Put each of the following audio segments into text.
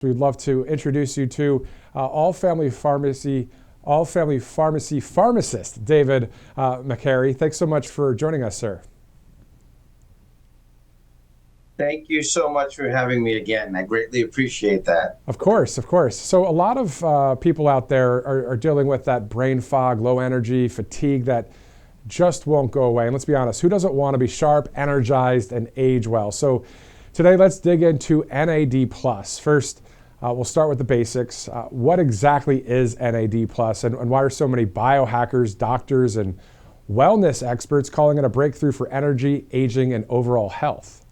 We'd love to introduce you to All Family Pharmacy Pharmacist, David Mackarey. Thanks so much for joining us, sir. Thank you so much for having me again. I greatly appreciate that. Of course, of course. So a lot of people out there are dealing with that brain fog, low energy, fatigue that just won't go away. And let's be honest, who doesn't want to be sharp, energized, and age well? So today, let's dig into NAD+. First, we'll start with the basics. What exactly is NAD+, and why are so many biohackers, doctors, and wellness experts calling it a breakthrough for energy, aging, and overall health?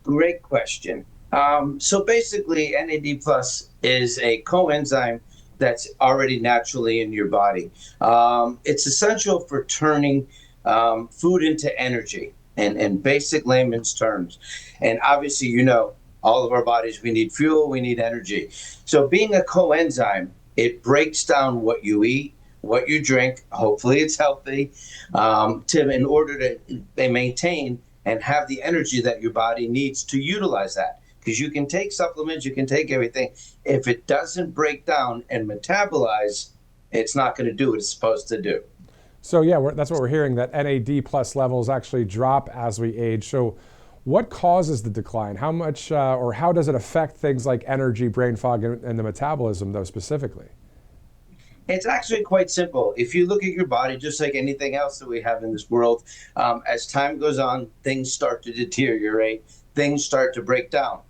Great question. So basically, NAD+ is a coenzyme that's already naturally in your body. It's essential for turning food into energy in basic layman's terms. And obviously, all of our bodies, we need fuel, we need energy. So being a coenzyme, it breaks down what you eat, what you drink, hopefully it's healthy, in order to maintain and have the energy that your body needs to utilize that. Because you can take supplements, you can take everything. If it doesn't break down and metabolize, it's not going to do what it's supposed to do. So yeah, that's what we're hearing, that NAD+ levels actually drop as we age. So what causes the decline? How much or how does it affect things like energy, brain fog, and the metabolism, though, specifically? It's actually quite simple. If you look at your body, just like anything else that we have in this world, as time goes on, things start to deteriorate, things start to break down.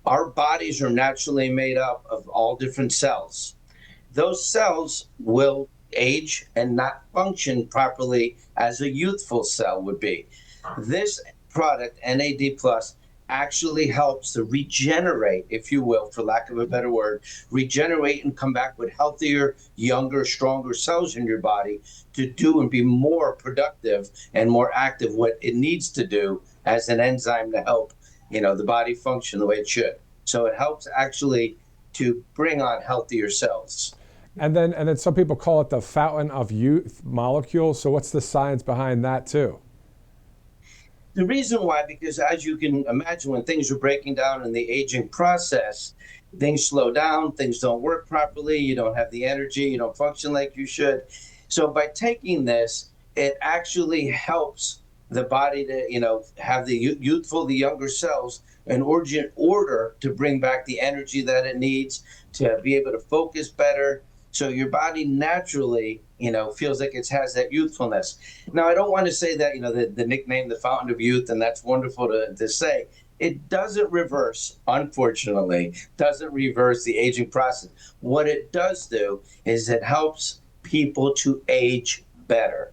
Our bodies are naturally made up of all different cells. Those cells will age and not function properly as a youthful cell would be. This product, NAD+, actually helps to regenerate, if you will, for lack of a better word, regenerate and come back with healthier, younger, stronger cells in your body to do and be more productive and more active what it needs to do as an enzyme to help, the body function the way it should. So it helps actually to bring on healthier cells. And then some people call it the fountain of youth molecule. So what's the science behind that too? The reason why, because as you can imagine, when things are breaking down in the aging process, things slow down, things don't work properly, you don't have the energy, you don't function like you should. So by taking this, it actually helps the body to, have the youthful, the younger cells in order to bring back the energy that it needs to be able to focus better. So your body naturally, feels like it has that youthfulness. Now, I don't want to say that, the nickname, the fountain of youth, and that's wonderful to say. It doesn't reverse, unfortunately, the aging process. What it does do is it helps people to age better.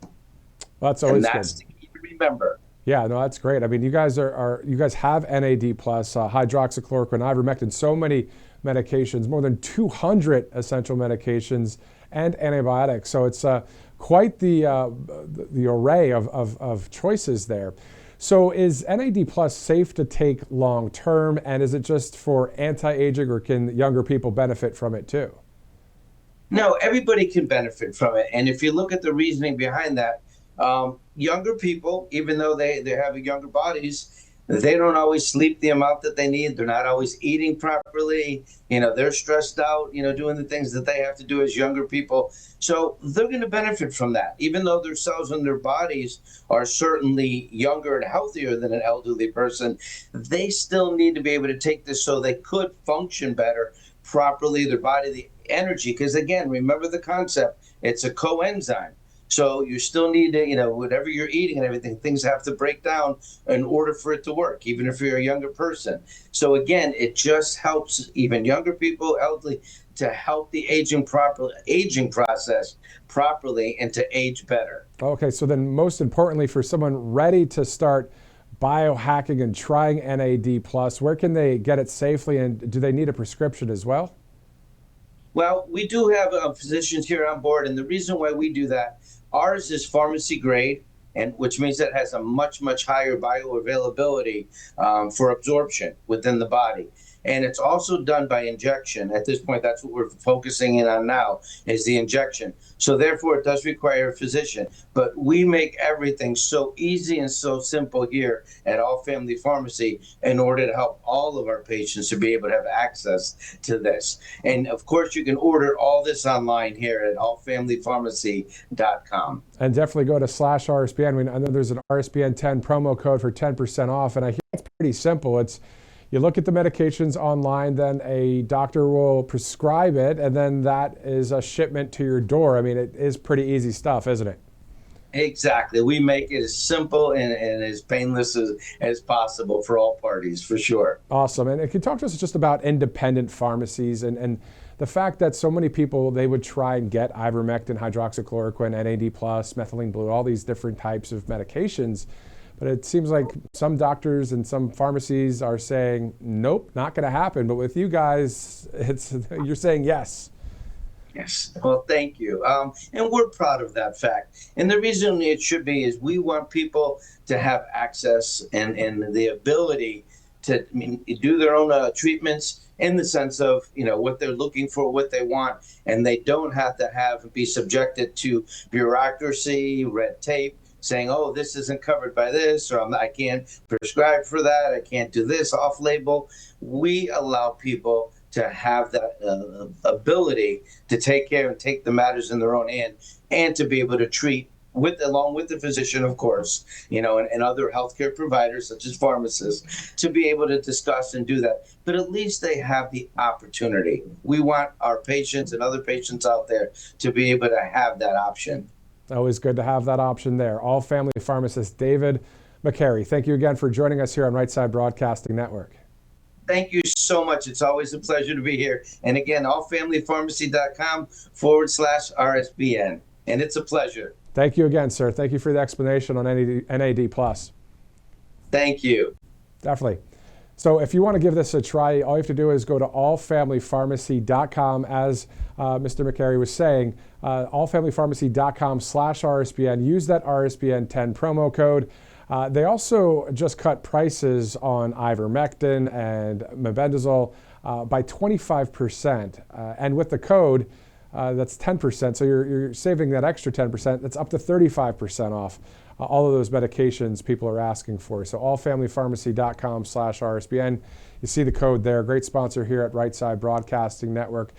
Well, that's always and that's good. the key to remember. Yeah, no, that's great. I mean, you guys have NAD+, hydroxychloroquine, ivermectin, so many medications, more than 200 essential medications and antibiotics. So it's quite the array of choices there. So is NAD+ safe to take long term, and is it just for anti-aging, or can younger people benefit from it too? No, everybody can benefit from it. And if you look at the reasoning behind that, younger people, even though they have younger bodies, they don't always sleep the amount that they need. They're not always eating properly. They're stressed out, doing the things that they have to do as younger people. So they're going to benefit from that. Even though their cells in their bodies are certainly younger and healthier than an elderly person, they still need to be able to take this so they could function better properly, their body, the energy. Because again, remember the concept, it's a coenzyme. So you still need to, whatever you're eating and everything, things have to break down in order for it to work, even if you're a younger person. So again, it just helps even younger people, elderly, to help the aging process properly and to age better. Okay, so then most importantly, for someone ready to start biohacking and trying NAD+, where can they get it safely, and do they need a prescription as well? Well, we do have physicians here on board, and the reason why we do that, ours is pharmacy grade, and which means it has a much, much higher bioavailability for absorption within the body. And it's also done by injection. At this point, that's what we're focusing in on now, is the injection. So therefore, it does require a physician. But we make everything so easy and so simple here at All Family Pharmacy in order to help all of our patients to be able to have access to this. And of course, you can order all this online here at allfamilypharmacy.com. And definitely go to /RSBN. I mean, I know there's an RSBN 10 promo code for 10% off, and I hear it's pretty simple. It's you look at the medications online, then a doctor will prescribe it, and then that is a shipment to your door. I mean, it is pretty easy stuff, isn't it? Exactly. We make it as simple and as painless as possible for all parties, for sure. Awesome. And can you talk to us just about independent pharmacies and the fact that so many people, they would try and get ivermectin, hydroxychloroquine, NAD+, methylene blue, all these different types of medications. But it seems like some doctors and some pharmacies are saying, nope, not going to happen. But with you guys, you're saying yes. Yes. Well, thank you. And we're proud of that fact. And the reason it should be is we want people to have access and the ability to do their own treatments in the sense of, what they're looking for, what they want, and they don't have to be subjected to bureaucracy, red tape, saying, oh, this isn't covered by this, or I can't prescribe for that, I can't do this off-label. We allow people to have that ability to take care and take the matters in their own hand and to be able to treat along with the physician, of course, and other healthcare providers such as pharmacists to be able to discuss and do that. But at least they have the opportunity. We want our patients and other patients out there to be able to have that option. Always good to have that option there. All Family Pharmacist David Mackarey, thank you again for joining us here on Right Side Broadcasting Network. Thank you so much. It's always a pleasure to be here. And again, allfamilypharmacy.com/RSBN. And it's a pleasure. Thank you again, sir. Thank you for the explanation on NAD+. Thank you. Definitely. So if you want to give this a try, all you have to do is go to allfamilypharmacy.com, as Mr. Mackarey was saying, allfamilypharmacy.com/RSBN. Use that RSBN 10 promo code. They also just cut prices on ivermectin and mebendazole by 25%. And with the code, that's 10%. So you're saving that extra 10%. That's up to 35% off all of those medications people are asking for. So allfamilypharmacy.com/RSBN. You see the code there. Great sponsor here at Right Side Broadcasting Network.